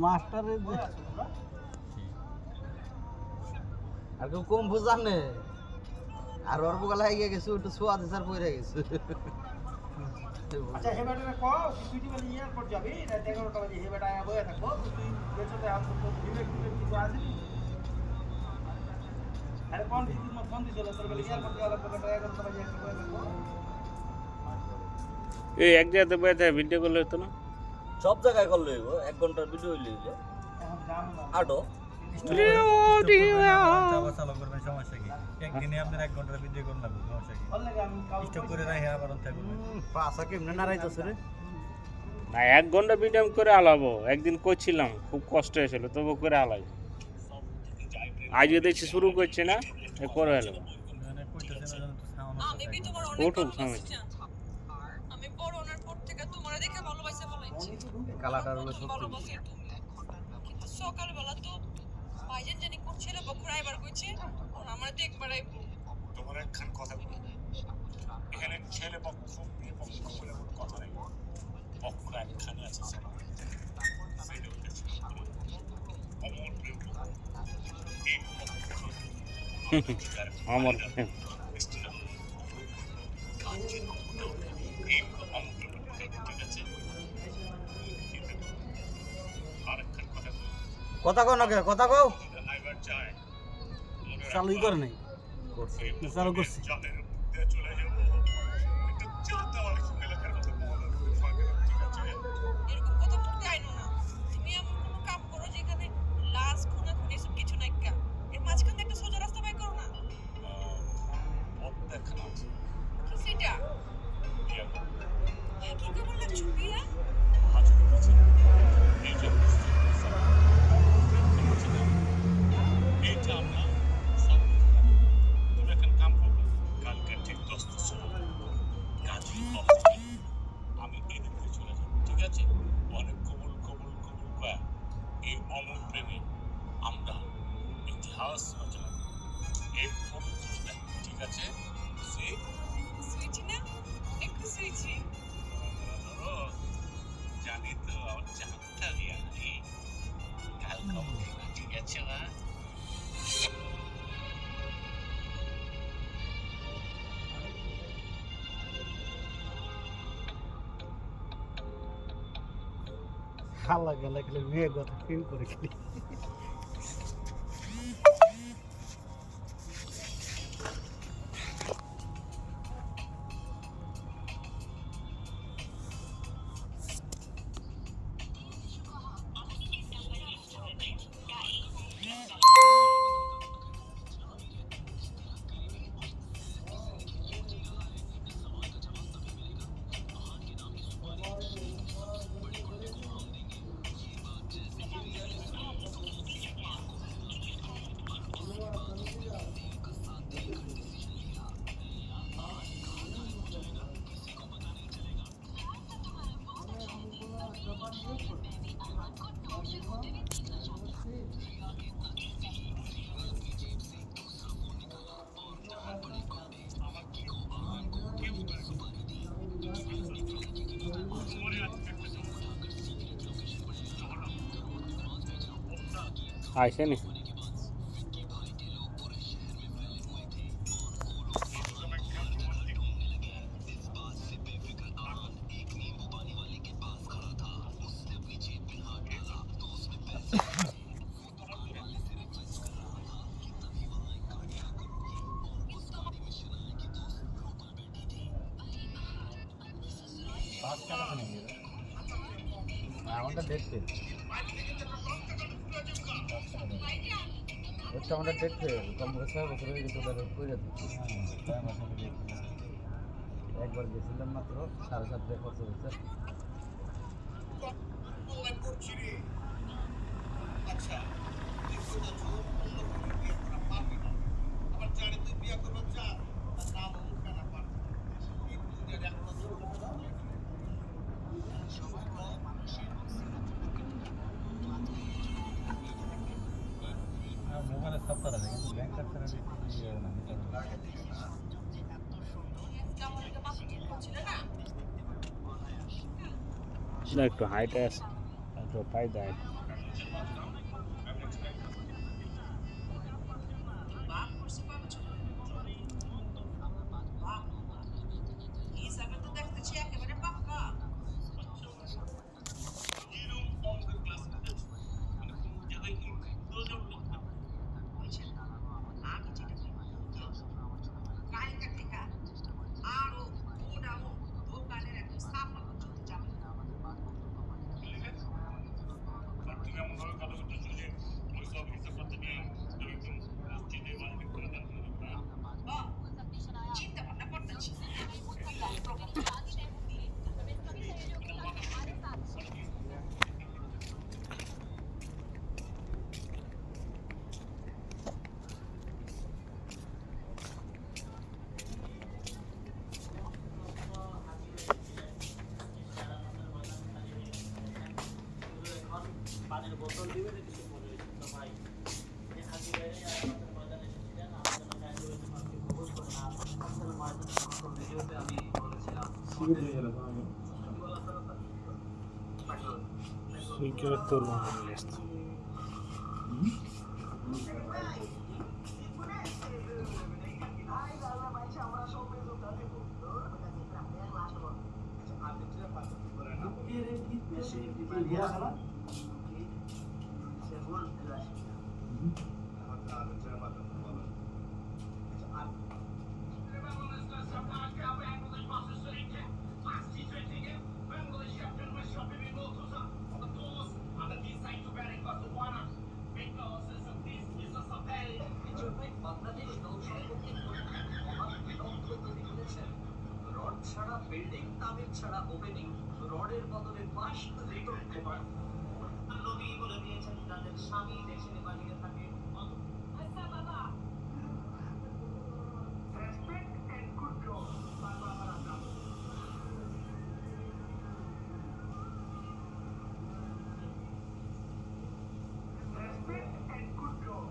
মাস্টারের আর কেউ কম বুঝানে আর ওর বগলা হয়ে গেছে একটু সোয়া দেশার পড়ে গেছে। আচ্ছা হে বেটা কো তুই মানে এয়ারপোর্ট যাবি না 11টা বাজে হে বেটা আয়া বয়া থাকবো তুই পেছনে আস তো ডিলেট কিছু আসেনি। আরে কোন দিদি মত ফোন দিছিল তোর বলে এয়ারপোর্ট যাওয়ার পর বেটা 11টা বাজে একটা বয়া থাকবো। এই এক জায়গাতে বসে ভিডিও করলে হতো না? সব জায়গায় করলে হইব 1 ঘন্টার ভিডিও হইলে হইব। এখন জানো না আটো চালু করবেন সমস্যা কি? একদিনে আপনার 1 ঘন্টার ভিডিও করুন না সমস্যা কি? বললে আমি কাল স্টপ করে রাখে আবার অন থাকবেন। পাশা কেমনে নাড়াইতেছে রে? না 1 ঘন্টা ভিডিও করে আলাবো, একদিন করছিলাম খুব কষ্ট হয়েছিল তবু করে আলাই। আজকে দেখছি শুরু করছে না এ করে হলো মানে কইতেছেন না তো সাউন্ড আমি বি তোমার অনেক উঠুক ভালোবাসি সামনে। জান। আমি বড় ওনার পর থেকে তোমার দেখে ভালোবাসা ফেলাইছি। কালাটার হলো সত্যি। ভালোবাসি তুমি। কিন্তু সকালবেলা তো ভাইজান জানি কোন ছেলে বকরা এবার কইছে ওর আমার তো একবারই তোমার একখান কথা বলি, এখানে ছেলে পক্ষ মেয়ে পক্ষ বলে কোনো কথা নেই, পক্ষ একখানে আছে স্যার। সেটা হচ্ছে অমর প্রেম। এই আমার মিস্টার কাঞ্চন এই অমর প্রেম, ঠিক আছে? আরেকখান কথা বলি, কথা কও না কে কথা কও আইবার চায় চালুই করে নাই করছে না চালু করছে জানের মধ্যে চলে যাবো, একটু চাতে আমার এলাকার কথা বলো, ঠিক আছে? এরকম কথা বলতে আইনো না। তুমি এমন কোনো কাম করো যেখানে লাশ খুনাখুনি সব কিছু নাই কা। এর মাঝখানে একটা সোজা রাস্তা বাই করো না। পথ দেখানো আছে, কি সেটা? বিয়া করো। হ্যাঁ, কি কেমন লাগছো বিয়া? হাজু করেছে এই যে এইটা আমরা সব তুমি এখন কাম করবে, কালকে ঠিক 10টার সময় কাজী অফিসে আমি এদিক দিয়ে চলে যাবো, ঠিক আছে? অনেক কবুল কবুল কবুল কয়া এই অমর প্রেমে আমরা ইতিহাস রচনা করব। এই পবিত্র step, ঠিক আছে? সে সুইচি না? একটু সুইচি। জানি তো আমার চাঁদটা দিয়া নেই, কাল খবর দিবা, ঠিক আছে না? খালা গেলে খেলে মেয়ে কথা ফিল করে খেলি আইসে নি আমারটা দেখতে ওটা আমারটা দেখতে কম করে 6 বছর হয়ে গেছে ওটা কইরা দিচ্ছি একবার গেছিলাম মাত্র 7.5 খরচ হয়েছে আচ্ছা আমার জানি তুই বিয়া করবার চা না মুখে না পার এই দুনিয়ার একটা মোবাইলে সব করা যায় কিন্তু ব্যাংক কার্ড ছাড়া না কেমন একটা মাথা ঠিক করছিল না? না একটু হাইটে আছে তো তাই দেয়। বাপ করছে পাঁচ হিসাবে তো দেখতেছি একেবারে পাক্কা। বুঝছেন? আমি যেটা কালকা থেকে আরো ওটাও দোকানের একদম সাফা পর্যন্ত যাবে। তুমি এমন ভাবে কথা বলতেছো যে ওই সব হিসাব করতে নিয়ে একদম চিঠি বানিয়ে করে দেন। চিন্তা ভাবনা করতেছি। সুইকের তোর বাংলা রড ছাড়া বিল্ডিং, তাবিজ ছাড়া ওপেনিং, রডের বদলে বাঁশ লেটন কুমার। নবী বলে দিয়েছেন যাদের স্বামী দেশের বাহিরে থাকে। আচ্ছা বাবা, respect and good job. Respect and good job.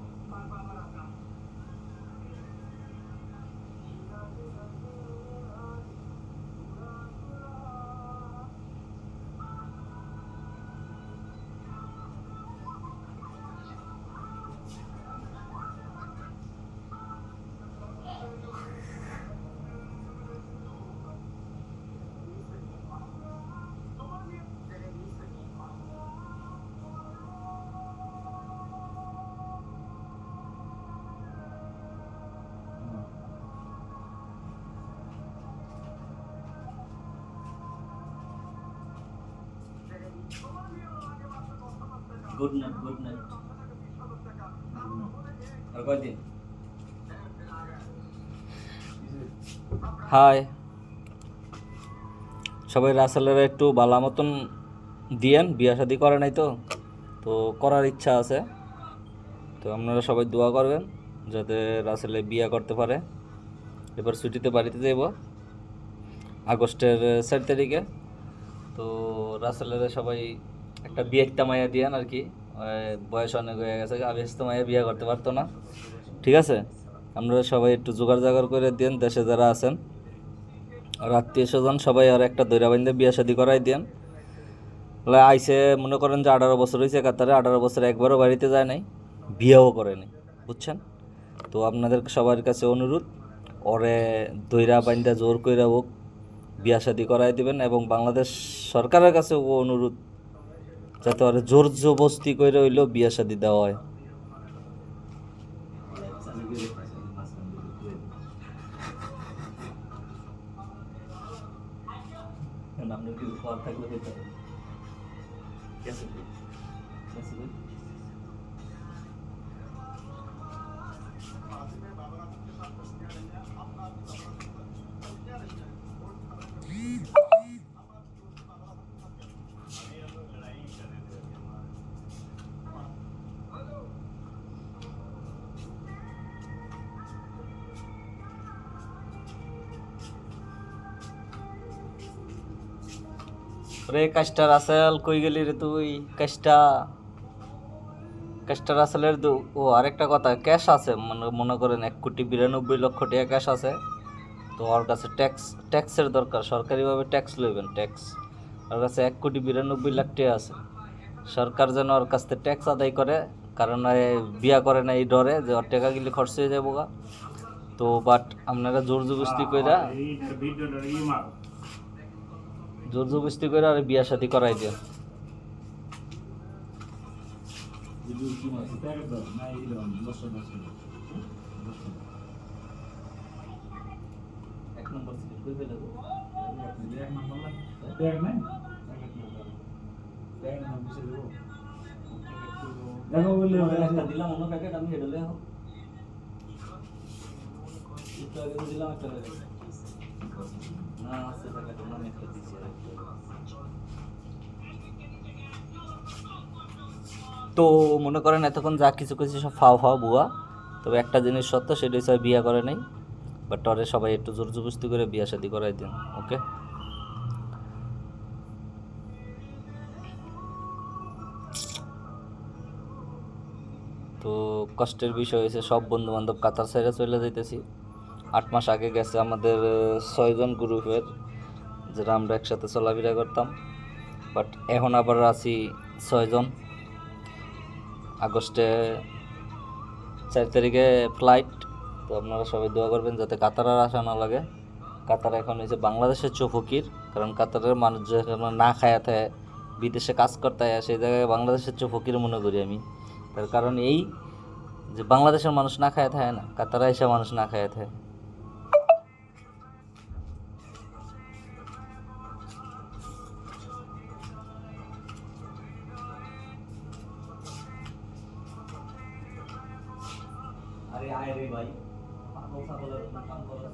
Good night, good night. আর কয়দিন? হাই সবাই, রাসেলের একটু বালা মতন দিয়েন, বিয়া শাদি করে নাই তো তো করার ইচ্ছা আছে, তো আপনারা সবাই দোয়া করবেন যাতে রাসেলে বিয়া করতে পারে। এবার ছুটিতে বাড়িতে যাব আগস্টের 4 তারিখে, তো রাসেলের সবাই একটা বিয়ে মাইয়া দিয়েন আর কি, বয়স অনেক হয়ে গেছে, আবেস্ত মাইয়া বিয়ে করতে পারতো না, ঠিক আছে? আপনারা সবাই একটু জোগাড় জাগাড় করে দেন, দেশে যারা আছেন আর আত্মীয় স্বজন সবাই আর একটা দৈরা বাইন্দে বিয়া শাদি করাই দেন। আইসে মনে করেন যে 18 বছর হয়েছে কাতারে, 18 বছর একবারও বাড়িতে যায় নাই, বিয়েও করেনি, বুঝছেন? তো আপনাদের সবার কাছে অনুরোধ, ওরে দৈরা বাইন্দা জোর কইরা হোক বিয়া শাদি করাই দিবেন, এবং বাংলাদেশ সরকারের কাছে ও অনুরোধ যাতে ওরে জোর জবস্তি করে হইলেও বিয়া শাদি দেওয়া হয়। রে কাজটা রাসেল, কই গেলি রে তুই? কাজটা রাসেলের ও আরেকটা কথা, ক্যাশ আছে, মনে করেন 1,92,00,000 টাকা ক্যাশ আছে, তো ওর কাছে ট্যাক্সের দরকার, সরকারিভাবে ট্যাক্স লইবেন, ট্যাক্স ওর কাছে 1,92,00,000 টাকা আছে, সরকার যেন ওর কাছ থেকে ট্যাক্স আদায় করে, কারণ এ বিয়া করে না এই ডরে যে ওর টাকা গেলে খরচ হয়ে যাবো গা। তো বাট আপনারা জোর জবরদস্তি কইরা আর বিয়া শাদি করাই দেন। দিলাম অন্য প্যাকেট আমি হেডলে দিলাম একটা না আছে প্যাকেট আমি একটা দিচ্ছি। তো মনে করেন এতক্ষণ যা কিছু কিছু সব ফাও বুয়া, তবে একটা জিনিস সত্য, সেটা হচ্ছে বিয়া করে নাই, বাট টরে সবাই একটু জোর জবরদস্তি করে বিয়া শাদি করাই দিন। ওকে, তো কষ্টের বিষয় হয়েছে সব বন্ধু বান্ধব কাতার সাইডে চলে যাইতেছি। 8 মাস আগে গেছে আমাদের 6 জন গ্রুপের, যেটা আমরা একসাথে চলাফেরা করতাম, বাট এখন আবার আছি 6 জন। আগস্টে 4 তারিখে ফ্লাইট। তো আপনারা সবাই দোয়া করবেন যাতে কাতার আর আসা না লাগে। কাতার এখন হয়েছে বাংলাদেশের চৌফকির, কারণ কাতারের মানুষ যেখানে না খায়া থাকে, বিদেশে কাজ করতে হয়, সেই জায়গায় বাংলাদেশের চৌফকির মনে করি আমি। তার কারণ এই যে বাংলাদেশের মানুষ না খায়া থাকে না, কাতারে এসে মানুষ না খায়া থাকে। আরে আয় রে ভাই, কাম করো।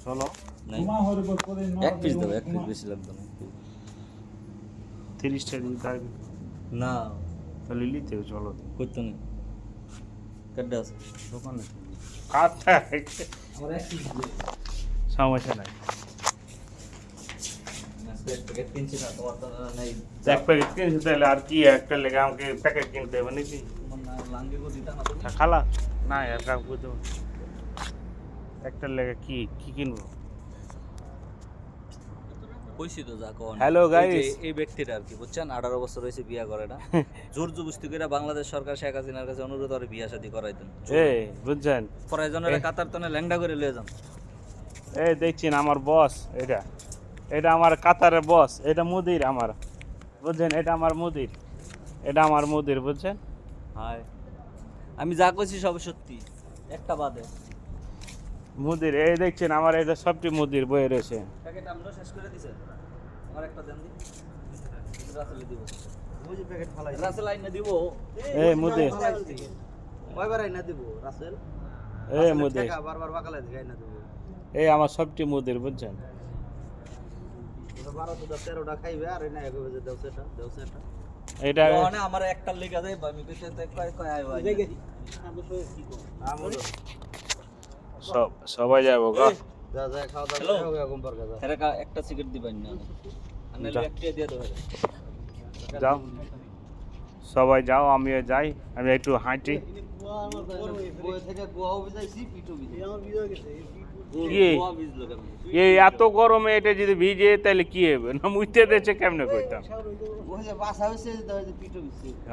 চলো এক পিস দেবো, এক পিস বেশি লাগবে না। 30টা দিন থাকবে না তাহলে লিতে হবে, চলো করতে নেই, কাটটা আছে দোকানে কাটটা আমার এক পিস সমস্যা নাই। প্যাকেট কিনছি না, তোমার তো নাই। এক প্যাকেট কিনছি তাহলে আর কি একটা লেগে আমাকে প্যাকেট কিনতে হবে নাকি? তোমার না লাঙ্গে গো দিতা না তুমি। খালা না আর কাউকে তো একটা লেগে কি কি কিনবো? কইছি তো যা কোন। Hello guys. এই ব্যক্তিটা আর কি বুঝছেন, 18 বছর হয়েছে বিয়া করে না, জোর জবরদস্তি করে বাংলাদেশ সরকার শেখ হাসিনার কাছে অনুরোধ করে বিয়া শাদী করাই দেন। এই বুঝছেন, প্রয়োজনের কাতার তনে ল্যাংডা করে লয়ে যান। এই দেখছেন আমার বস, এটা আমার কাতারের বস, এটা মুদির আমার, বুঝছেন, এটা আমার মুদির, এটা আমার মুদির, বুঝছেন। হাই, আমি যা কইছি সব সত্যি, একটা বাদে। মুদির এই দেখছেন আমার, এটা সবটি মুদির বয়ে রয়েছে। প্যাকেট আমরা শেষ করে দিছে, আমার একটা দেন দি, রাসেলে দিব। ওই যে প্যাকেট ফালাই, রাসেল আইনা দিব। এই মুদির, কয়বার আইনা দিব রাসেল? এই মুদির, বারবার বাকালে দিয়ে আইনা দিব। এই আমার সবটি মুদির, বুঝছেন। 12টা 13টা খাইবে আর এনে কইবে যে দাও সেটা এটা মানে আমার একটা লেখা দেয়, আমি কইতে কয় কয় আই ভাই দেখি আমলো সবাই যাবো গা। যা যা খাওয়া দাওয়া হবে এখন পর কাজা এর একটা সিগারেট দিবেন না, আনলে একটা দিয়ে দাও। যাও সবাই যাও, আমিও যাই, আমি একটু হাঁটি। এই এত গরমে এটা যদি ভিজে তাহলে কি হবে না, মুইতে দেছে কেমনে কইতাম।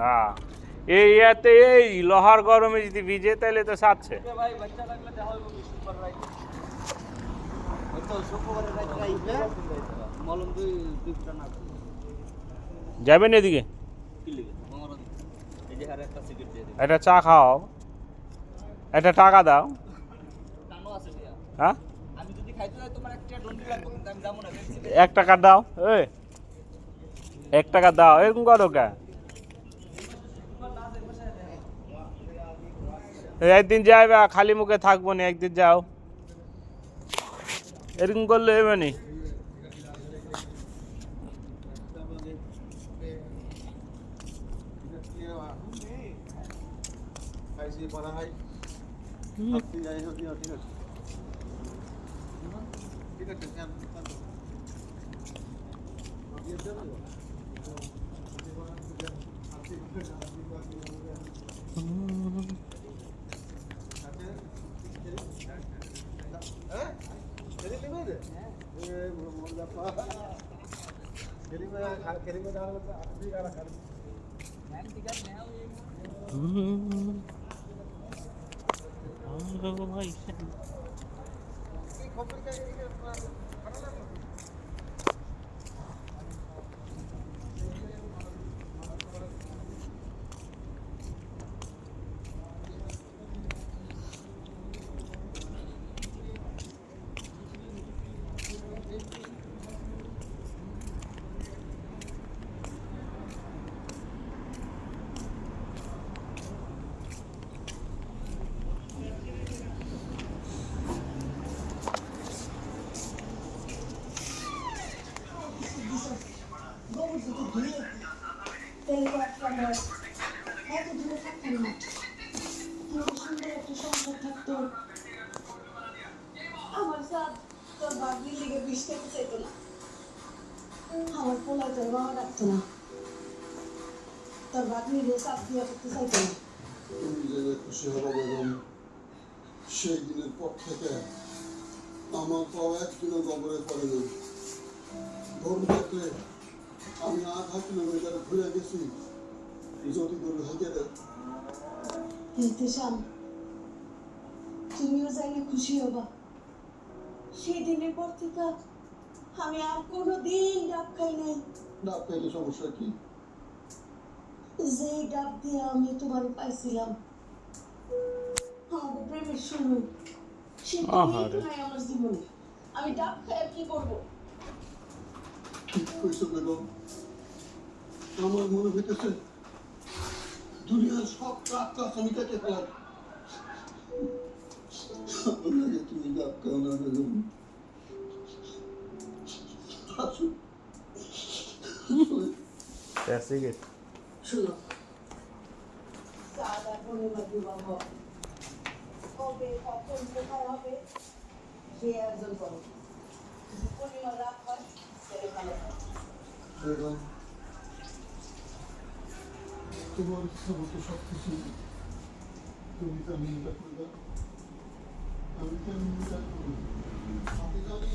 হ্যাঁ এই এতে এই লোহার গরমে যদি ভিজে তাহলে তো সাচ্ছে। যাবেন এদিকে, একটা চা খাও, একটা টাকা দাও। হ্যাঁ 1 টাকা দাও, 1 টাকা দাও, এরকম করো কে? একদিন যাইবে খালি মুখে থাকবো না, একদিন যাও, এরকম করলে হবে নি। এত দূরে থাকতাম না কি সুন্দর একটা সংসার থাকতো আমার সাথ তোর ভাগ্নির লেগে বিষ খেতে চাইতো না আমার পোলা তোর বাবা ডাকতো না তোর ভাগ্নির সাথ দিয়ে করতে চাইতো না তুমি জেনে খুশি হবো বেগম, সেই দিনের পর থেকে আমার পাও একদিনও কবরে পড়েনি। গরু থাকলে আমি 8 কিলোমিটার ঘুরে গেছি যদি গরু হেঁটে দেয়। ইহতিশাম তুমিও জানি খুশি হবা সেই দিনের পর থেকে আমি আর কোনো দিন ডাব খাই নাই। ডাব খাইলে সমস্যা কি? যেই ডাব দিয়ে আমি তোমার পাইছিলাম আমাদের প্রেমের শুরু সেই দিনই নাই আমার জীবনে। আমি ডাব খাই আর কি করবো? ঠিক কইছো বেগম, আমার মনে হইতেছে দুনিয়ার সব রাতটা আমি কেটে ফেলাই। আমার লাগে তুমি ডাব খাও না বেগম। আসো শুনো সাদা পূর্ণিমা বিবাহ কবে কখন কোথায় হবে সে আয়োজন করো। যদি পূর্ণিমা রাত হয় তাহলে ভালো হয়। বেগম, তোমার ইচ্ছা মতো সব কিছু তুমি জানিয়ে রাখো না। আমি জানি আমি জানি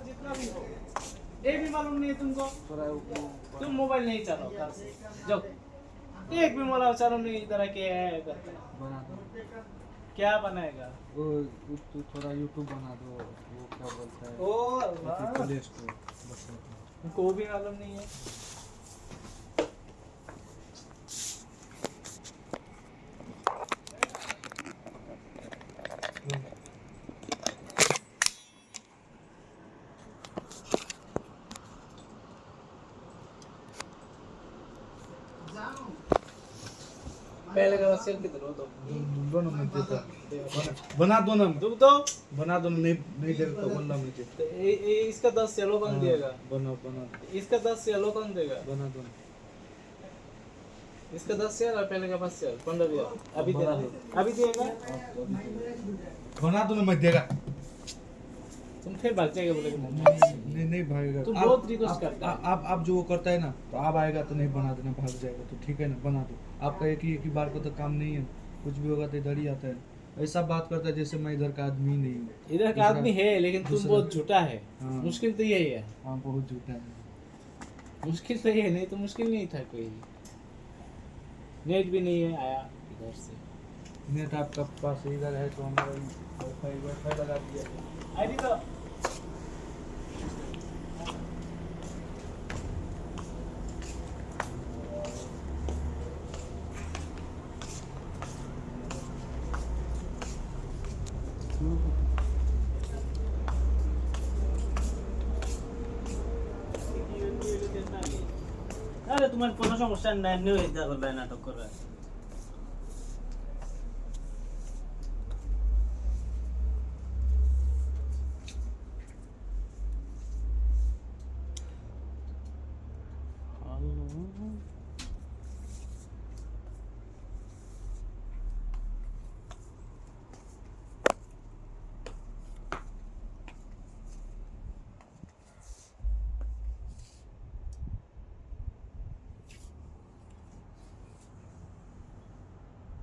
जितना भी हो ये भी मालूम नहीं है तुमको तुम मोबाइल नहीं चलाओ कल से जाओ एक भी मोबाइल चालू नहीं इधर आके करता है क्या बनाएगा वो तू थोड़ा यूट्यूब बना दो वो क्या बोलता है ओ वाह, प्ले स्टोर बस वो। तुमको भी मालूम नहीं है पहले का सेल किधर हो तो दोनों में देता बना दो ना तुम तो बना दो नहीं नहीं दे तो बोलना मुझे इसका 10 सेलो कौन देगा बना बना इसका 10 सेलो कौन देगा बना दो इसका 10 सेल और पहले का 5 सेल 15 दिया अभी देना अभी देगा बना दो ना मैं देगा तुम फिर भाग जाएगा बोले नहीं नहीं भागेगा तुम बहुत रिक्वेस्ट करता है आप जो वो करता है ना तो आप आएगा तो नहीं बना देना भाग जाएगा तो ठीक है ना बना दो आपका एक ही बार को तो काम नहीं है कुछ भी होगा तो इधर ही आता है ऐसा बात करता है जैसे मैं इधर का आदमी नहीं हूँ इधर का आदमी है लेकिन तुम बहुत झूठा है हाँ। मुश्किल तो यही है हाँ बहुत झूठा है मुश्किल तो ये नहीं तो मुश्किल नहीं था कोई नेट भी नहीं है आया इधर से नेट आपका पास इधर है तो हमारा वाईफाई लगा दिया है। आईडी तो আরে তোমার কোনো সমস্যা নাই, এমনি হয়ে যা করবে নাটক করবে।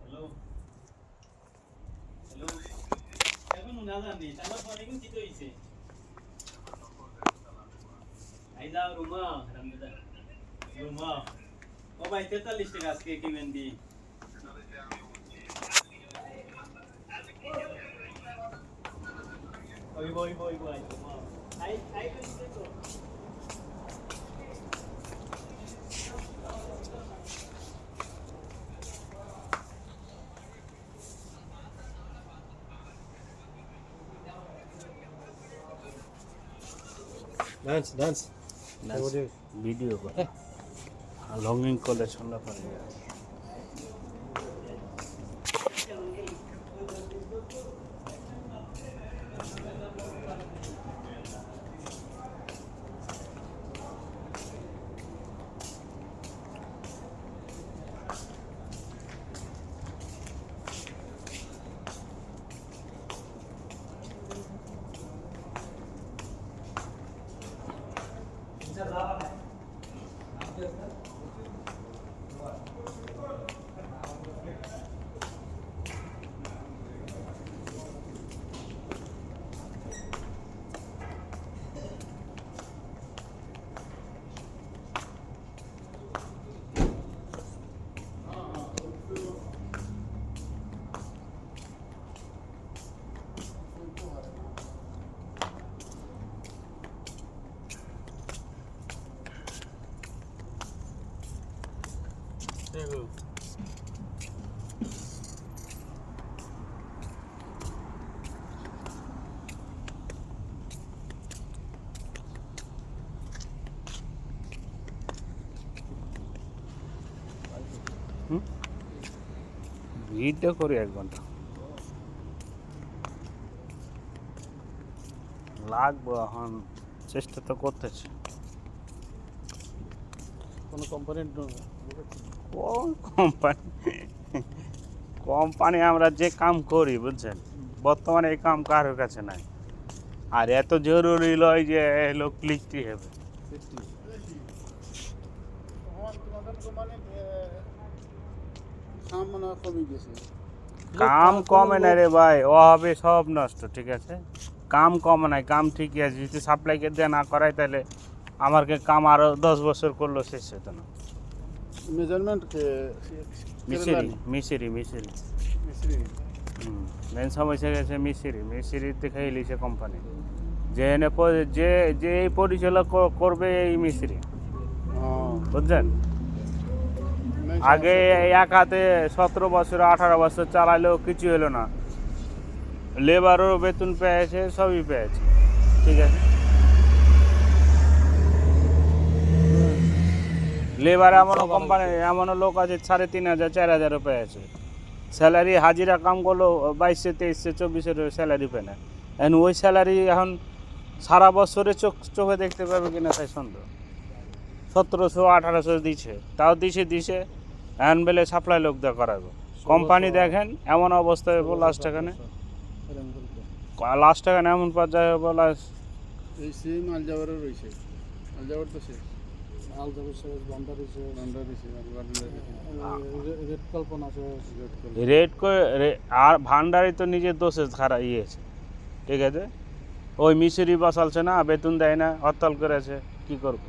হ্যালো হ্যালো, এখন না জানি আমার ফোনে কিন্তু কি হইছে। আই যাও রুমা রামদা রুমা ও ভাই 43 টাকা আজকে কিনেন দি। ওই বই বই বই আই আই তো ডান্স ভিডিও করে লঙ্গিং করলে শুনলে পারে। দেখো ভিডিও করি 1 ঘন্টা লাগবো, এখন চেষ্টা তো করতেছি। কোনো কোম্পানির কোন কোম্পানি আমরা যে কাম করি বুঝছেন, বর্তমানে এই কাম কারোর কাছে নাই। আর এত জরুরি লয় যে লোক লিখতে হবে। কাম কমে না রে ভাই, ও হবে সব নষ্ট। ঠিক আছে, কাম কমে নাই, কাম ঠিকই আছে। যদি সাপ্লাইকে দিয়ে না করাই তাহলে আমাকে কাম আরো 10 বছর করলো শেষ হতো না। মেজারমেন্ট মিশিরি মেন সমস্যা গেছে মিশিরি দেখাই লিছে কোম্পানি যে যে যে এই পরিচালক করবে এই মিস্ত্রি, বুঝছেন। আগে এক হাতে 17 বছর 18 বছর চালালেও কিছু হলো না, লেবারও বেতন পেয়েছে, সবই পেয়েছে। ঠিক আছে, লেবার এমনও কোম্পানি এমনও লোক আছে 3,500 4,000 পেয়েছে স্যালারি। হাজিরা কাম করলো 2200 2300 2400 স্যালারি পেয়ে না। এখন ওই স্যালারি এখন সারা বছরে চোখে দেখতে পাবে কিনা তাই সন্দেহ। 1700 1800 দিছে, তাও দিছে এখন বেলে সাপ্লাই লোক দিয়ে করাবো। কোম্পানি দেখেন এমন অবস্থায় হবো লাস্ট এখানে এমন পর্যায়ে হবো লাস্ট। মালজাবারও রয়েছে, মালজাবার তো সে রেড করে আর ভান্ডারি তো নিজের দোষে খারাপ ইয়েছে। ঠিক আছে, ওই মিশরি বসালছে না, বেতন দেয় না, হরতাল করেছে, কি করবো।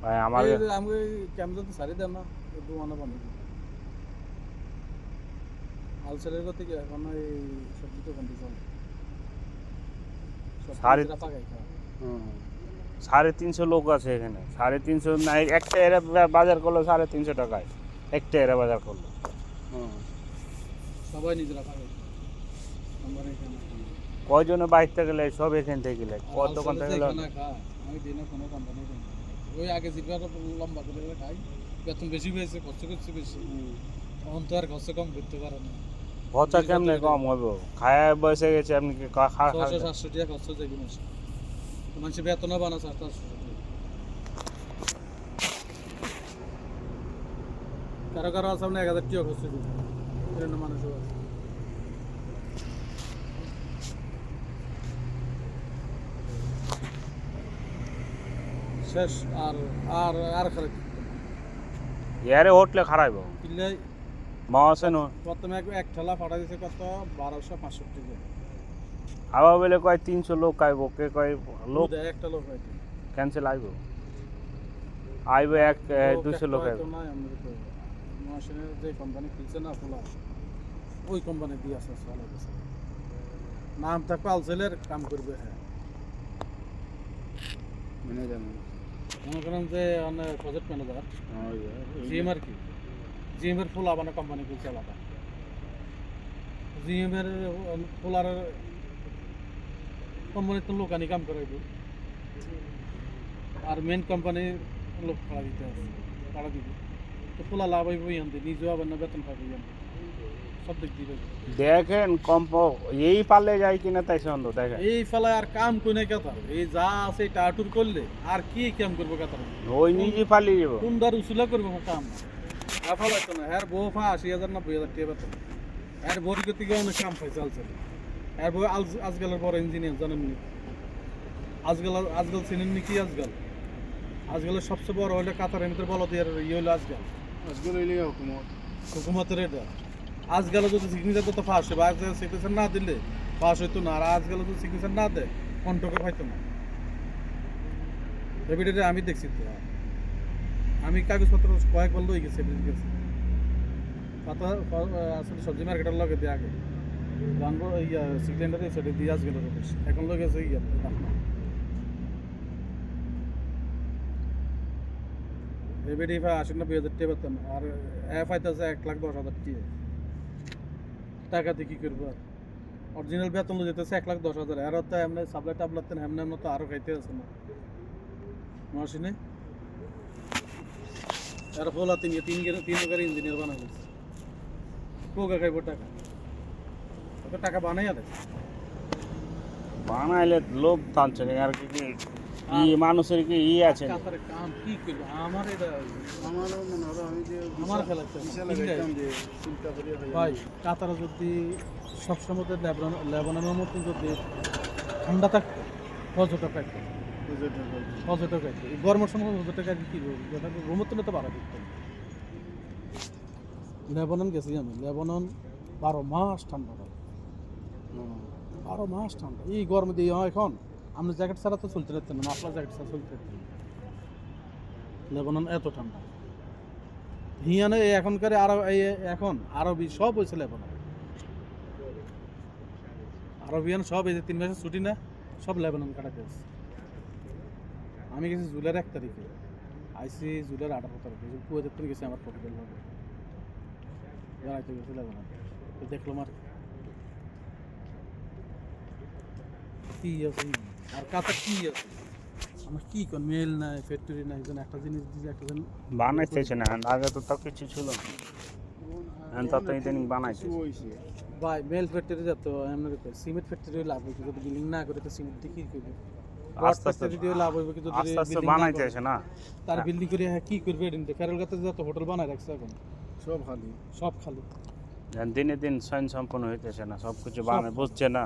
ভাই আমার আমাকে কেমন তো সারি দেন না একটু মনে পানি আলসারের কথা কি এখন এই সবজি তো বন্ধ চলে সারি পাকাই খাওয়া 350 লোক আছে এখানে 350 না একটা এরা বাজার করলো 350 টাকায় একটা এরা বাজার করলো সবাই নিজেরা পাকাই আমরা এখানে কয়জনে বাইতে গেলে সব এখান থেকে গেলে কত দোকান থেকে গেলে আমি দিনে কোনো কোম্পানি ওই আগে জিগার লম্বা করে খাই বেতন বেশি পেয়েছে খরচ করছে বেশি এখন তো আর খরচ কম করতে পারে না খরচা কেমনে কম হবে খায়া বসে গেছে আপনি কি খা 600-700 টাকা খরচ যায় মাসে মানুষ বেতনও বানা 700 কারো কারো আছে 1000 টাকা খরচ দিতে এরকম মানুষ আছে শেষ আর আর আর খারাপ ইয়ারে হোটেলে খারাপ কিনলে মাসে নো প্রথমে এক ঠেলা ফাটা দিছে কত 1265 টাকা আবার বলে কয় 300 লোক আইবো কে কয় লোক একটা লোক হয়তো ক্যান্সেল আইবো আইবো 200 লোক আইবো মাসের যে কোম্পানি খুলছে না খোলা ওই কোম্পানি দিয়ে আছে চালু আছে নাম থাকবে আলসেলের কাম করবে হ্যাঁ ম্যানেজার মনে করেন যে প্রজেক্ট ম্যানেজার জিএম আর কি জিএম এর ফুল আবানা কোম্পানি খুলছে আলাদা জিএম এর ফুলার কোম্পানিতে লোক আনি কাম করাইব আর মেন কোম্পানির লোক ভাড়া দিতে হবে ভাড়া দিব তো ফুলা লাভ হইব ইয়ান্তে নিজেও আবার না বেতন পাবে ইয়ান্তে সব দিক দিবে দেখেন কম্প এই পারলে যায় কিনা তাই সন্দেহ দেখেন এই ফেলায় আর কাম কোনে কথা এই যা আছে টাটুর করলে আর কি কাম করবো কথা ওই নিজে পালিয়ে যাব কোনদার উসুলা করবো কাম আফাল আছে না এর বউ 80,000 90,000 টাকা বেতন এর বড়ি করতে গিয়ে অনেক কাম পাই চলছে এর বউ আজকালের বড় ইঞ্জিনিয়ার জানেন নি আজকাল চিনেন নি কি আজকালের সবচেয়ে বড় হলে কাতারের ভিতরে বলো দিয়ে ইয়ে হলো আজকাল হইলে হুকুমতের এটা আজকাল যদি সিগনেচার তো ফাঁস হবে আজকাল সিগনেচার না দিলে ফাঁস হইতো না আর আজকাল যদি সিগনেচার না দেয় কন্ট্রোকে পাইতো না এভিডেন্টে আমি দেখছি তো আমি কাগজপত্র কয়েকবার লই গেছি গেছি পাতা আসলে সবজি মার্কেটের লগে দিয়ে আগে জানবো ইয়া সিলিন্ডারে সেটা দিয়ে আজ গেল এখন লগে গেছে ইয়া এভিডি 80,000 টাকা বেতন আর এফ আইতাছে 1,10,000 টাকা টাকাতে কি করবো আর অরিজিনাল বেতন যেতেছে 1,10,000 আর তো এমনি সাপ্লাই টাবলাতেন এমনি তো আরো খাইতে আছে না মেশিনে আর বলা তিন গাড়ি ইঞ্জিনিয়ার বানাবো কোকা খাইব টাকা ওকে টাকা বানাই আলে বানাইলে লোক টানছে আর কি কি মানুষের কি ই আছে কাতারে কাম কি করব আমার এটা আমারও মনে হলো আমি যে আমার খেলাতে চিন্তা করি ভাই কাতারে যদি সবসময় লেবাননের মতো যদি ঠান্ডা থাকতো পর্যটক থাকতো এই গরমের সময় পর্যটক আর কি করবো ঘুমোতে না তো বাড়া দিত লেবানন গেছি আমি লেবানন 12 মাস ঠান্ডা 12 মাস ঠান্ডা এই গরমে দিয়ে এখন আমরা জ্যাকেট ছাড়া তো চলতে পারতেন না মাফলার জ্যাকেট ছাড়া চলতে পারতেন লেবানন এত ঠান্ডা হিয়ানে এখনকার এখন আরবি সব হয়েছে লেবানন আরবিয়ান সব এই যে 3 মাসের ছুটি না সব লেবানন কাটাতে আছে আমি গেছি জুলাইয়ের 1 তারিখে আইসি জুলাইয়ের 18 তারিখে কুয়েতের থেকে গেছি আমার পর্তুগাল ভাবে বেড়াইতে গেছি লেবানন তো দেখলাম আর কি আছে আর কাতা কি আছে আমার কি কোন মেল নাই ফ্যাক্টরি নাই যেন একটা জিনিস দিছে একটা জন বানাইতেছে না আগে তো তা কিছু ছিল না এখন তো ইদানিং বানাইছে ভাই মেল ফ্যাক্টরি যত এমন সিমেন্ট ফ্যাক্টরি লাভ হইছে যদি বিল্ডিং না করে তো সিমেন্ট দিয়ে কি করবে আস্তে আস্তে দিয়ে লাভ হইবে কিন্তু আস্তে আস্তে বানাইতেছে না তার বিল্ডিং করে কি করবে এদিন ফেরলগাতে যত হোটেল বানায় রাখছে এখন সব খালি দিনে দিন সৈন সম্পন্ন হইতেছে না সব কিছু বানায় বুঝছে না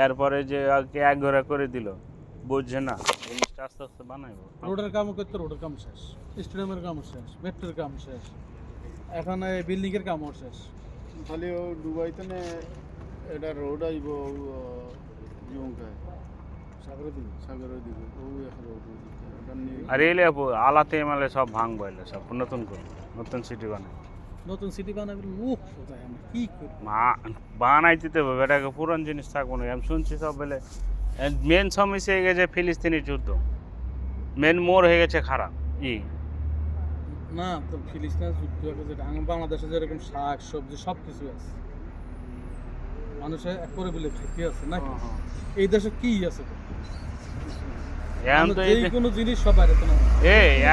এরপরে যে এক ঘরে করে দিল বুঝছে না জিনিসটা আস্তে আস্তে বানাইবো রোডের কাম করতে রোডের কাম শেষ স্টেডিয়ামের কাম শেষ মেট্রোর কাম শেষ এখন এই বিল্ডিং এর কাম শেষ খালি ও দুবাইতে না এটা রোড আইব জুমকা সাগরের দিকে ও এখন রোড আর এলে আলাতে এমালে সব ভাঙবো এলে সব নতুন করে নতুন সিটি বানায় নতুন সিটি বানাবে মুখ কোথায় আমরা কি করি বানাইতে দেবো এটাকে পুরান জিনিস থাকবো না আমি শুনছি সব বেলে মেন সমস্যা হয়ে গেছে ফিলিস্তিনি যুদ্ধ মেন মোড় হয়ে গেছে খারাপ না তো ফিলিস্তিনের যুদ্ধ যেটা আমার বাংলাদেশে যেরকম শাক সবজি সব কিছু আছে মানুষের করে বলে খাইতে আছে নাকি এই দেশে কি আছে এখন তো এই কোনো জিনিস সব বাইরে তো না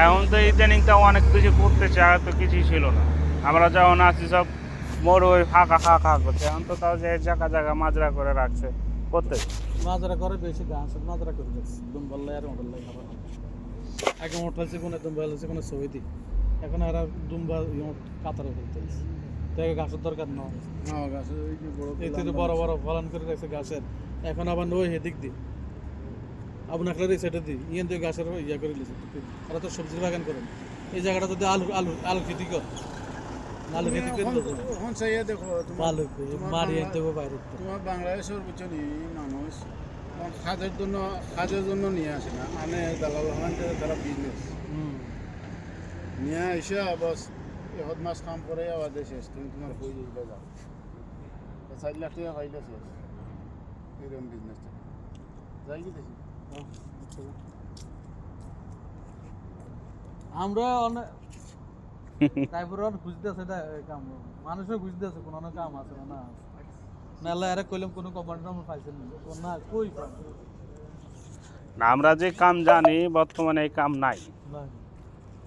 এখন তো ইদানিং তো অনেক কিছু করতেছে আর তো কিছুই ছিল না আমরা যখন আছি সব মোড় ওই ফাঁকা ফাঁকা করছে এখন তো তাও যে জায়গা জায়গা মাজরা করে রাখছে করতে মাজরা করে বেশি গাছ মাজরা করে যাচ্ছে দুম্বাল্লাই আর মোটাল্লাই খাবার আগে মোটা হচ্ছে কোনো দুম্বাল হচ্ছে কোনো সৌদি এখন এরা দুম্বা কাতারে ফেলতেছে তো গাছের দরকার না এতে তো বড় বড় ফলন করে রাখছে গাছের এখন আবার নই হেদিক দি আপনার সেটা দিই ইয়ে দিয়ে গাছের ইয়া করে দিয়েছে ওরা তো সবজির বাগান করেন এই জায়গাটা যদি আলু আলু আলু খেতি কর আলু খেতি করে এখন চাইয়া দেখো আলু মারিয়ে দেবো বাইরে তোমার বাংলাদেশের বুঝছনি মানুষ কাজের জন্য নিয়ে আসে না আনে দালাল তারা বিজনেস নিয়ে এসে বস 1 মাস কাম করে আবার দেশে তুমি তোমার কই দিলে যাও 4 লাখ টাকা পাইলে শেষ এরকম বিজনেসটা যাই কি দেখি আমরা অনেক তারপরে খুঁজতে আছে কাম মানুষও খুঁজতে আছে কোনো না কাম আছে না নাহলে এরা কইলাম কোনো কোম্পানির আমরা পাইছেন না কই না আমরা যে কাম জানি বর্তমানে এই কাম নাই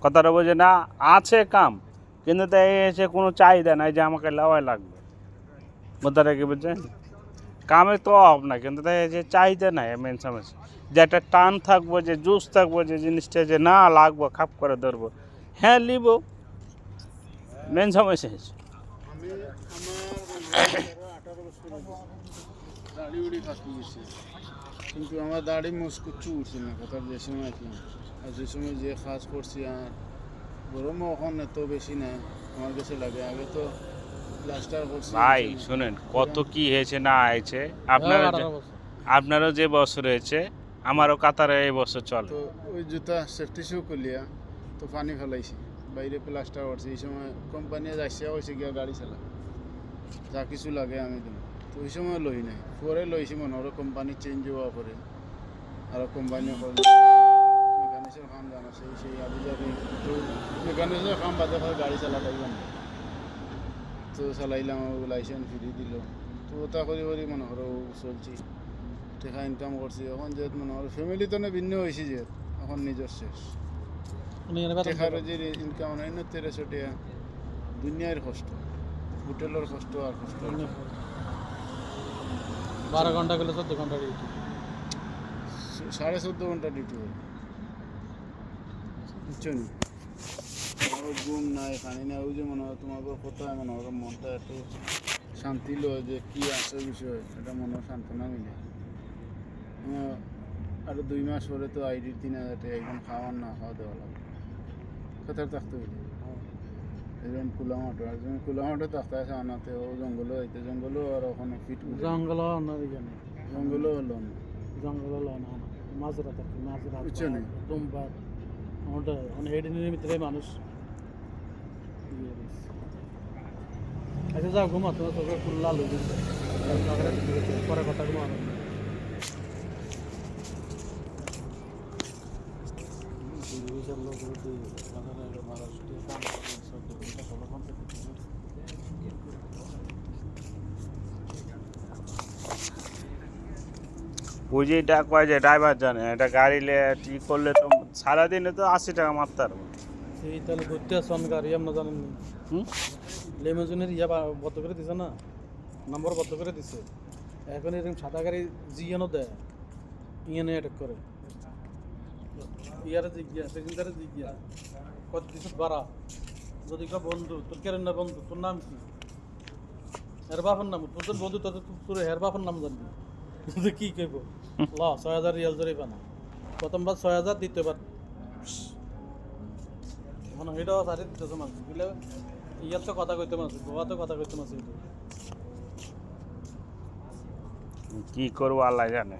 কথাটা বোঝে না আছে কাম কিন্তু তাই এসে কোনো চাহিদা নাই যে আমাকে লাওয়াই লাগবে কথাটা কি বুঝছেন কামে তো অভাব না কিন্তু তাই যে চাহিদা নাই মেন সমস্যা যে একটা টান থাকবো যে জুস থাকবো যে জিনিসটা যে না লাগবো খাপ করে ধরবো হ্যাঁ নিব মেন সমস্যা হয়েছে আমি আমার 18 বছর দাড়ি উড়ি ফাঁকি গেছে কিন্তু আমার দাড়ি মুসকুচ্ছু উঠছে না কথার যে সময় কি আর যে সময় যে কাজ করছি আর গরমও এখন এত বেশি না আমার কাছে লাগে আগে তো প্লাস্টার করছি ভাই শুনেন কত কি হয়েছে না হয়েছে আপনারও যে বছর হয়েছে আমারও কাতারে এই বছর চলে তো ওই জুতা সেফটি শু করলিয়া তো পানি ফেলাইছি বাইরে প্লাস্টার করছি এই সময় কোম্পানি যাইছে হয়েছে গিয়া গাড়ি চালা যা কিছু লাগে আমি দিই তো ওই সময় লই নাই পরে লইছি মনে হয় কোম্পানি চেঞ্জ হওয়া পরে আর কোম্পানি মেকানিক্সের কাম জানা সেই আবু যাবি তো মেকানিক্সের কাম বাদে গাড়ি চালা পাইলাম তো চালাইলাম লাইসেন্স ফ্রি দিল তো ওটা করি করি মনে করো চলছি টাকা ইনকাম করছি এখন যেহেতু মনে করো ফ্যামিলি তো ভিন্ন হয়েছি যেহেতু এখন নিজের শেষ টাকার যে ইনকাম নাই না 1300 টাকা দুনিয়ার কষ্ট হোটেলের কষ্ট আর কষ্ট 12 ঘন্টা গেলে 14 ঘন্টা ডিউটি 14.5 ঘন্টা ডিউটি হয় বুঝছো নি আমার ঘুম নাই পানি নাই ওই যে মনে হয় তোমার কোথায় মনে হয় মনটা একটু শান্তি লো যে কি আছে বিষয় এটা মনে হয় সান্ত্বনা মিলে আরো 2 মাস পরে তো আইডির 3000 টাকা একদম খাওয়ার না খাওয়া দেওয়া লাগবে কোথায় থাকতে হইলে একজন কুলামাটো একজন কুলামাটো থাকতে আছে আনাতে ও জঙ্গলও হইতে জঙ্গলও আর ওখানে ফিট জঙ্গল না জানি জঙ্গলও হলো না জঙ্গল হলো না মাজরা থাকে মাজরা বুঝছো নি তোমবার ওটা অনেক হেডিনের ভিতরে মানুষ আচ্ছা যাও ঘুমা তোমার চোখে ফুল লাল হয়ে গেছে পরে কথা ঘুমা ওই যে এটা কয় যে ড্রাইভার জানে এটা গাড়ি ঠিক করলে তো সারাদিনে তো 80 টাকা মারতে পারবো সেই তাহলে ঘুরতে আসন গাড়ি আমরা জানেন লেমেজনের বদ্ধ করে দিছে না নম্বর বদ্ধ করে দিছে এখন এরকম সাদা গাড়ি জিয়ানো দেয় ইয়ানে অ্যাটাক করে ইয়ারে জিজ্ঞা প্যাসেঞ্জারে জিজ্ঞা কত কিছু বাড়া যদি কা বন্ধু তোর কেন না বন্ধু তোর নাম কি হের বাপের নাম তোর বন্ধু তোর হের বাপের নাম জানবি তুই কি কইব ল 6000 রিয়াল জরি পানা প্রথমবার 6000 দ্বিতীয়বার মানে এটা সারি দিতেছে মানুষ বুঝলে ইয়ার তো কথা কইতে মানুষ গোয়া তো কথা কইতে মানুষ কি করবো আল্লাহ জানে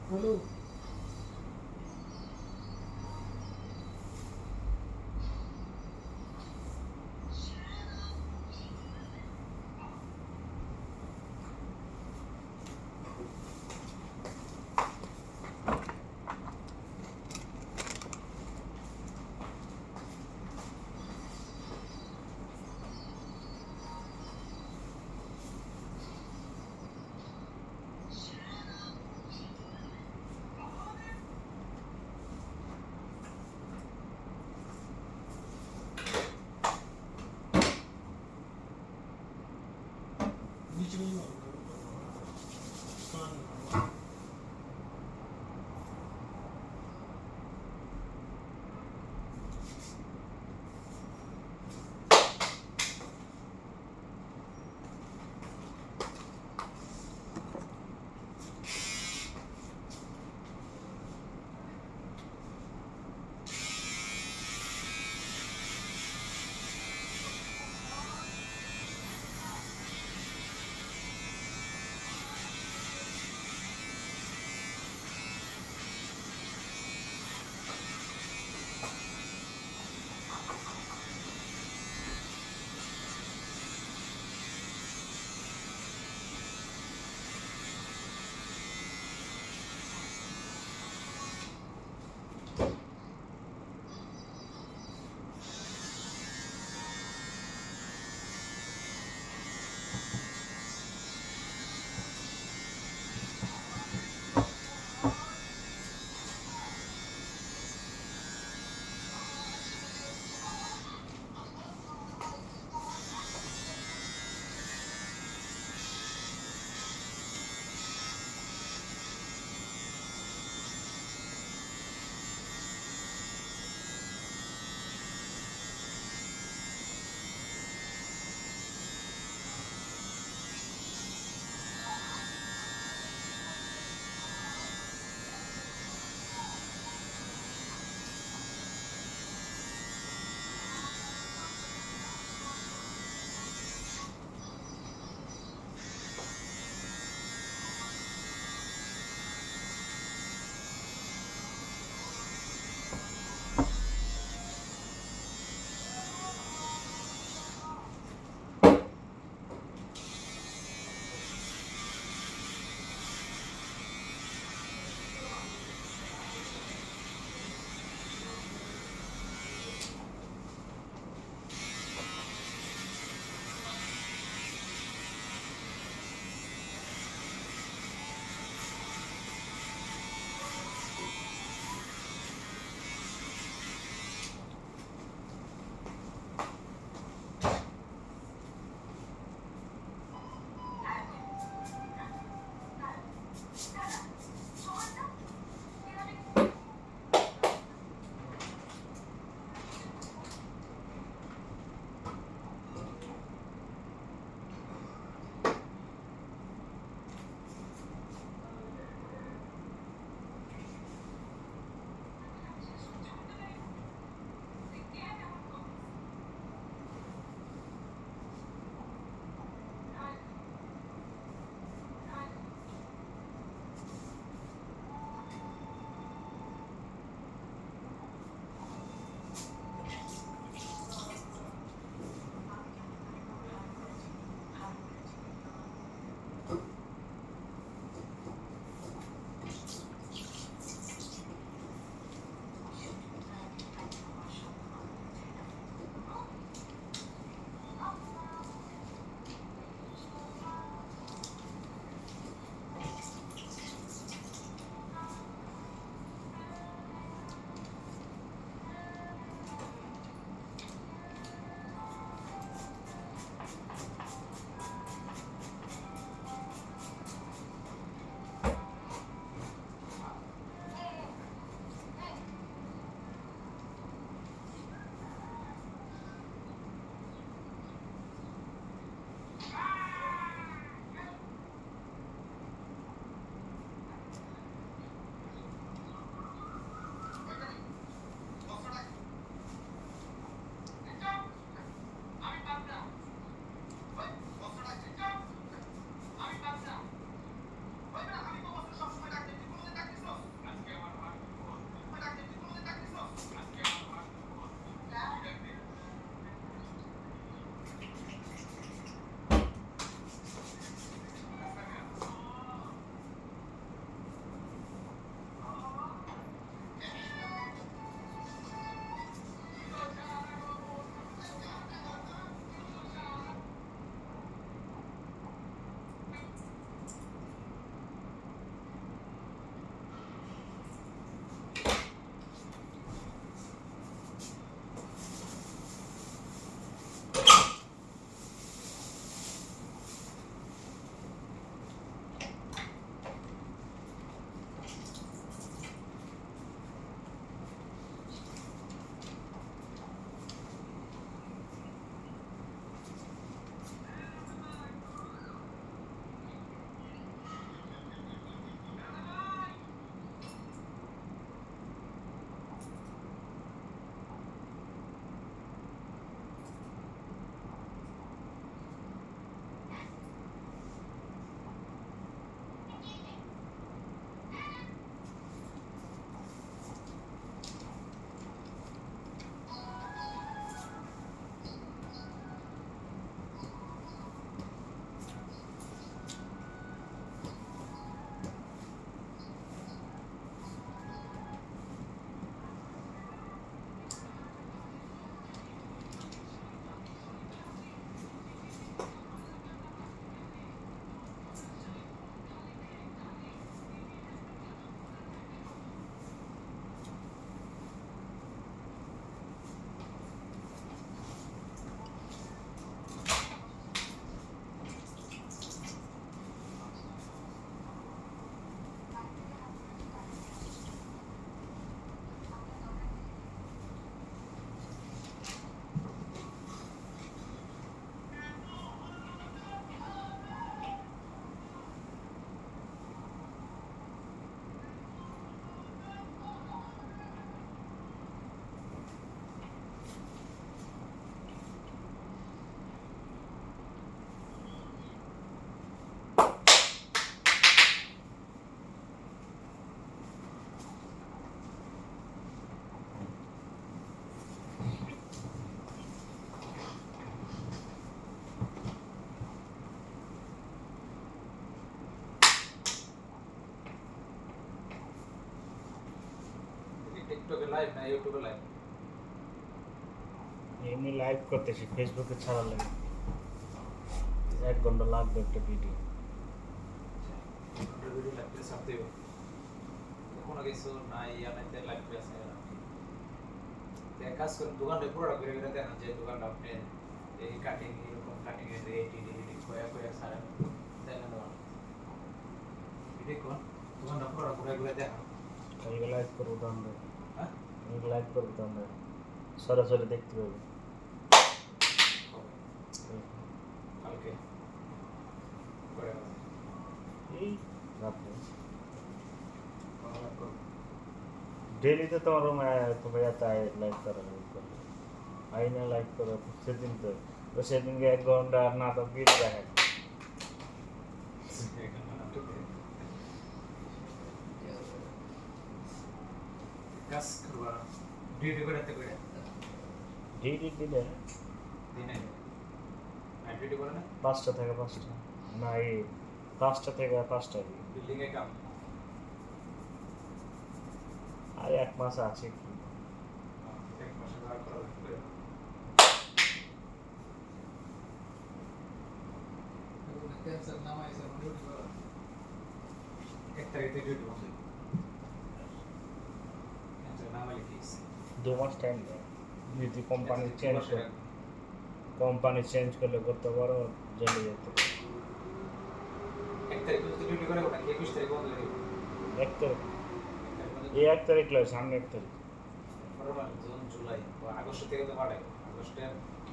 হ্যালো লাইভ না ইউটিউবে লাইভ এমনি লাইভ করতেছি ফেসবুকে ছাড়া লাগে 1 ঘন্টা লাগবে একটা ভিডিও ভিডিও লাইভ করে ছাড়তে হবে কোনো কিছু নাই আনাইতে লাইভ করে আছে কাজ করেন দোকানটা পুরোটা ঘুরে ঘুরে দেখেন যে দোকানটা আপনি এই কাটিং এরকম কাটিং এর এটি কয়া সারেন দেখেন ভিডিও কোন দোকানটা পুরোটা ঘুরে ঘুরে দেখেন কালকে লাইভ করবো তো আমরা হ্যাঁ কালকে লাইভ করবো তো আমরা সরাসরি দেখতে পাবো কালকে করে এই রাত্রে डेली तो तुम्हारा मैं तुम्हें आता है लाइक कर रहा हूँ आई ना लाइक करो से दिन तो वैसे दिन के 1 घंटा ना तो बीत रहा है কাজ করবা ডিউটি করতে করে डेली दिले দিনে নাইট ডিউটি করে না 5টা থেকে 5টা না এই 5টা থেকে 5টা বিল্ডিং এ কাম আর 1 মাস আছে কি এক মাসে কাজ করা লাগবে ক্যান্সার নামাইছে ডিউটি করা এক তারিখে ডিউটি বন্ধ ক্যান্সার নামাইলে কি 2 মাস টাইম দেয় যদি কোম্পানি চেঞ্জ করলে করতে পারো জেলে যেতে এক তারিখে যদি ডিউটি করে ওটা 21 তারিখ বন্ধ হয়ে 1 তারিখ এই 1 তারিখ লয় সামনে 1 তারিখ ফরমাল জুন জুলাই ও আগস্ট থেকে তো বাড়ায় আগস্টের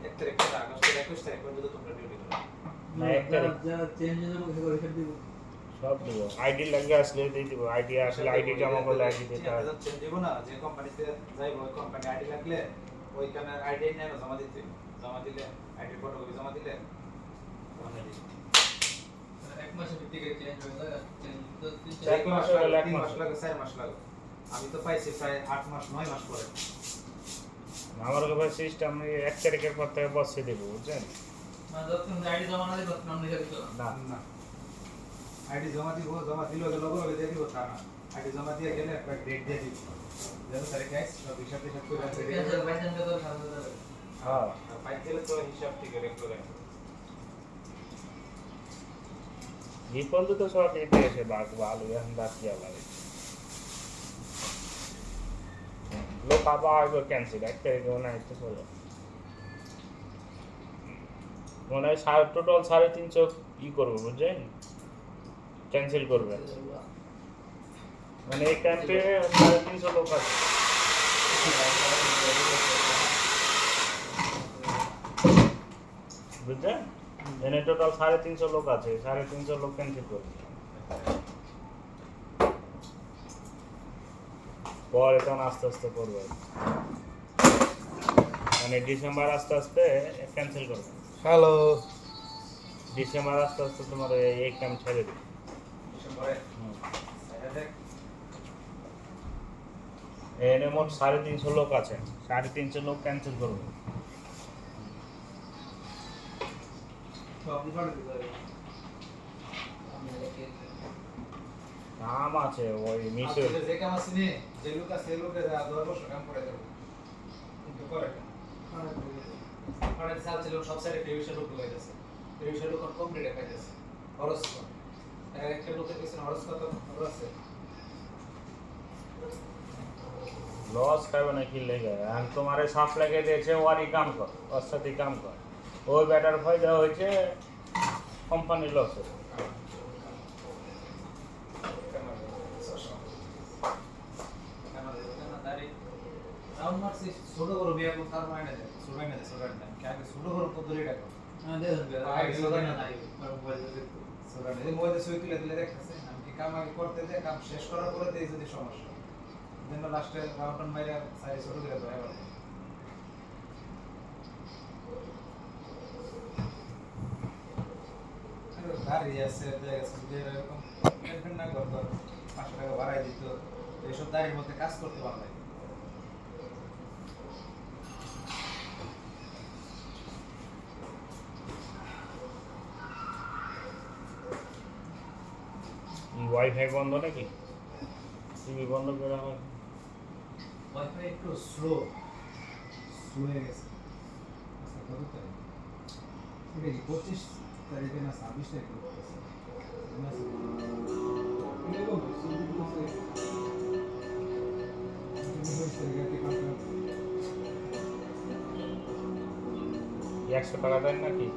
1 তারিখ থেকে আগস্টের 21 তারিখ পর্যন্ত তোমরা ডিউটি করো না 1 তারিখ যারা চেঞ্জ হবে ওকে হিসাব দিব সব দেবো আইডি লাগে আসলে দিয়ে দিব আইডি আসলে আইডি জমা করলে আইডি দিতে হবে চেঞ্জ দিব না যে কোম্পানিতে যাইব ওই কোম্পানি আইডি লাগলে ওইখানে আইডি নিয়ে জমা দিতে জমা দিলে আইডি ফটোকপি জমা দিলে ওখানে দিই এক মাসের ভিতরে চেঞ্জ হয়ে যায় চেঞ্জ 1 মাস হলে 1 মাস লাগে 4 মাস লাগে আমি তো পাইছি প্রায় 8 মাস 9 মাস পরে আমার কাছে সিস্টেম 1 তারিখের পর থেকে বসে দেব বুঝছেন মানে যখন আইডি জমা না দিলে তখন নিয়ে দিতে না না আইডি জমা দিব জমা দিলে লগে দিয়ে দিব তা না আইডি জমা দিয়ে গেলে একটা ডেট দিয়ে দিব যেন তারিখে আইস সব হিসাব টিসাব করে আছে বাইচান তো সামনে যাবে হ্যাঁ পাই গেলে তো হিসাব ঠিক করে এই পর্যন্ত তো সব এতে এসে ভালো এখন বাকি লাগে লোক আবার ক্যান্সেল 1 তারিখে মনে হয় তো চলো মনে হয় টোটাল 350 ই করবো বুঝছেন ক্যান্সেল করবে মানে এই ক্যাম্পে 350 লোক আছে বুঝছেন এনে টোটাল 350 লোক আছে 350 লোক ক্যান্সেল করবে পরে তখন আস্তে আস্তে করবে মানে ডিসেম্বর আস্তে আস্তে ক্যান্সেল করবে হ্যালো ডিসেম্বর আস্তে আস্তে তোমার এই ক্যাম্প ছেড়ে দেবে ডিসেম্বরে এনে মোট 350 লোক আছে 350 লোক ক্যান্সেল করবে নাম আছে ওই মিশে যে কাম আছে নি যে লোক আছে লোকের 10 বছর কাম করে দেব কিন্তু করে মানে সাল ছিল সব সাইডে প্রিভিয়াস লোক হয়ে গেছে প্রিভিয়াস লোক কমপ্লিট হয়ে গেছে খরচ একটা লোকের পিছনে খরচ কত খরচ আছে लॉस खावे ना कि लेगा हम तुम्हारे साफ लगे देছে ওরই কাম কর ওর সাথে কাম কর ওই ব্যাটার ফায়দা হয়েছে কোম্পানি লস রাউন্ড মার্কস ছোট বড় বিয়া কোন তার মানে দেয় ছোট না দেয় ছোট না কি আগে ছোট বড় কত দূরে টাকা আগে ছোট না নাই ছোট না এই মোবাইলে ছবি তুলে দিলে দেখতেছে আমি কি কাম আগে করতে দে কাম শেষ করার পরে দেই যদি সমস্যা দেন লাস্টে রাউন্ড মাইরা সাইজ ছোট করে দেয় আবার গাড়ি আছে এরকম টেনশন না করতো 500 টাকা ভাড়াই দিত এইসব দাঁড়ির মধ্যে কাজ করতে ভালো লাগে ওয়াইফাই বন্ধ নাকি টিভি বন্ধ করে আমার ওয়াইফাই একটু স্লো হয়ে গেছে। আচ্ছা কত তারিখ? এটা কি 25 তারিখে না 26 তারিখে করতেছে? এরকম সুবিধা আছে। 25 তারিখে কি কনফার্ম? 100 টাকা দেন নাকি?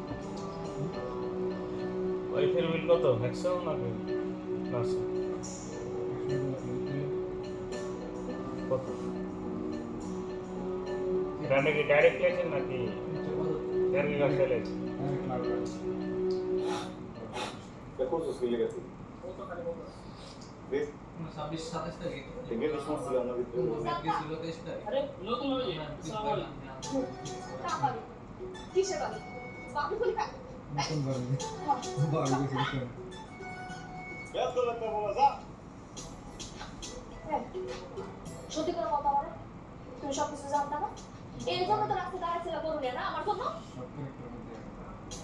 ওয়াইফাই বিল কত? 100 নাকি 900? কত? এটা নাকি ডাইরেক্ট লেখেন নাকি এয়ারলি কাজ চলে? দেখো তো স্কিল গেছে 26 27 তারিখে দেখে রিসপন্স ছিল না ভিতরে গেছিল 23 তারিখ। আরে নতুন হয়ে আসসালামু আলাইকুম। কিসের বাড়ি? বাবু খুলি খা। নতুন বাড়ি বাড়ি গেছে কেন? এত লাগবে বাবা যা সত্যি করে কথা বলে তুমি সব কিছু জানতা না? এই জন্য তো রাস্তায় দাঁড়াচ্ছিল করুন না আমার জন্য। সব ক্যারেক্টার মধ্যে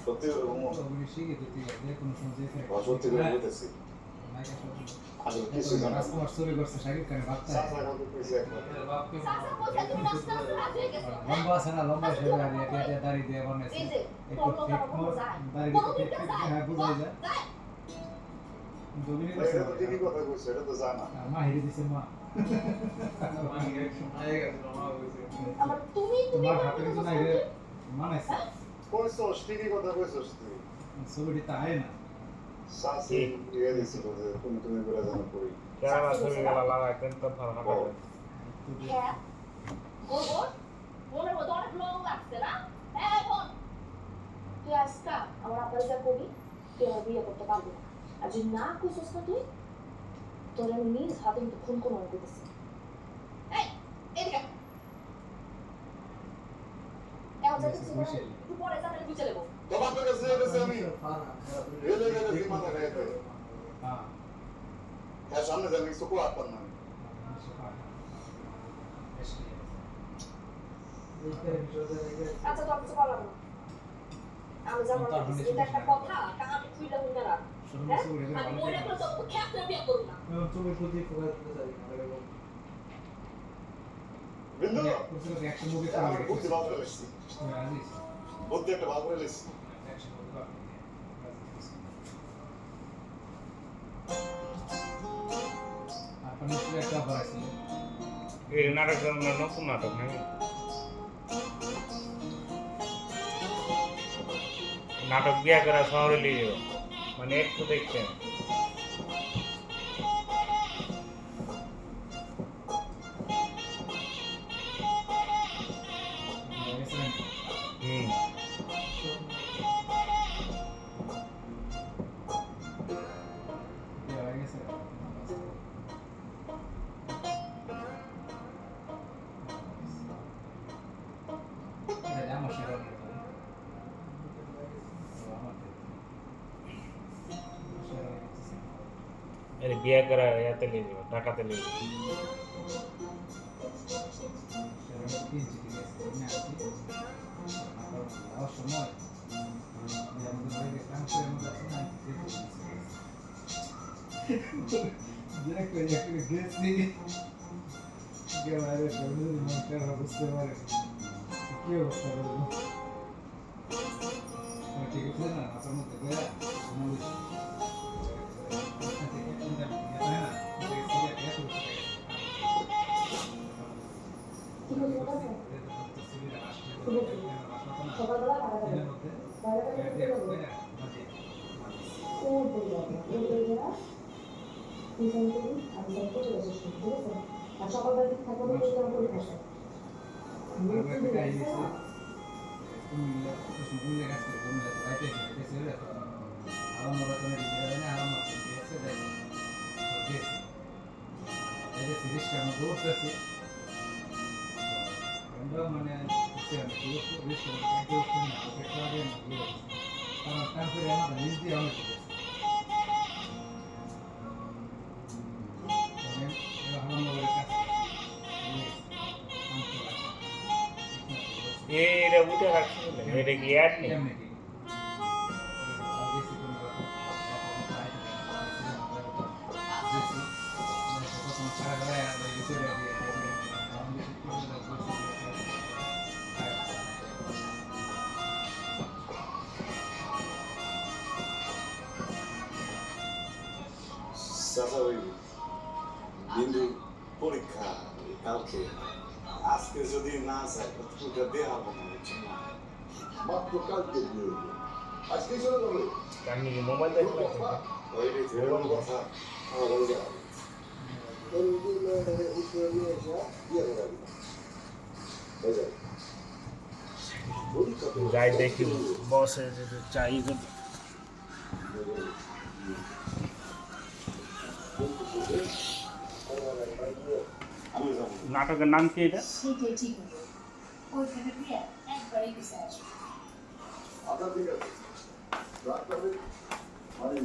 সত্যি করে বলবো তো আমি শিখে দিতে যে কোনো সময় সত্যি করে বলতেছি আমি কিছু জানি না রাজকুমার চুরি করছে শাকিব খানের বাচ্চা সাসা কত কইছে একবার সাসা বলছে তুমি রাস্তা রাস্তা হয়ে গেছো। লম্বা আছে না লম্বা সেটা দিয়ে দাড়ি দিয়ে বানাইছে এই যে একটু ফেক মোর দাড়ি দিয়ে ফেক হ্যাঁ বুঝাই যায় জমিনে করছে এটা তো ঠিকই কথা কইছে এটা তো জানা মা হেরে দিছে মা আমার তুমি তোমার হাতে কিছু নাই রে মানাইছে কইছস ঠিকই কথা কইছস তুই ছবিটি তা আয় না সাসি দিয়ে দিছিল যে তুমি করে জানা কই কেরালা ছবি গেলা লাগাইতেন তো ফারহা করে। হ্যাঁ গোবর মনে মতো অনেক লোক লাগছে না? হ্যাঁ বোন তুই আজকা আমার আব্বার যা কবি তুই আমার বিয়ে করতে পারবি না আর যদি না কইছস না তুই তোর আমি নিজ হাতে কিন্তু খুন করে মনে করতেছি। এই এদিকে এখন যাতে তুই পরে যাবে বুঝে নেবো। তোমার তো কাছে এসে আমি রেলে রেলে দিমাটা খাইতে হ্যাঁ হ্যাঁ সামনে যাবি সুকো আপন না আচ্ছা তো কিছু বললাম না আমি যাবো না এটা একটা কথা কাহানি খুইলা হুইলা রাখ। হ্যাঁ আমি মনে করে তো খেয়াল করে বিয়ে করব না। তুমি প্রতি ফোকাস করতে চাই বিন্দু কিছু অ্যাকশন মুভি আমার করে বুঝতে ভালো লাগছে রাজি বুঝতে একটা ভালো লাগছে অ্যাকশন মুভি আপনি কি একটা বাড়াইছেন এই নাটকটা নতুন নাটক নাকি? নাটক বিয়া করা শহরে নিয়ে যাবো মানে একটু দেখছেন আরে বিয়া করা ইয়াতে নিয়ে যাবো টাকাতে নিয়ে যাবো বুঝতে পারে কি অবস্থা করবো ঠিক আছে না আপনার মধ্যে সকালবেলা আর সকালবেলা থাকবে মানে এটা উঠে রাখছি এটা কি অ্যাড নেই চাচা ওই বিন্দু পরীক্ষা কালকে, আজকে যদি না যায় ওটা দেওয়া হবে না, বুঝছেন না? মাত্র কালকে দিয়ে দেবো, আজকে চলে যাবে। মোবাইল দেখলে ওই এরকম কথা আমার বলে যাবে। যাই দেখি বসে চাই নাটকের নাম কি এটা? সেটাই ঠিক হলো ওইখানে দিয়ে একবারই পিছে আসবে আচ্ছা ঠিক আছে, রাখতে হবে মানে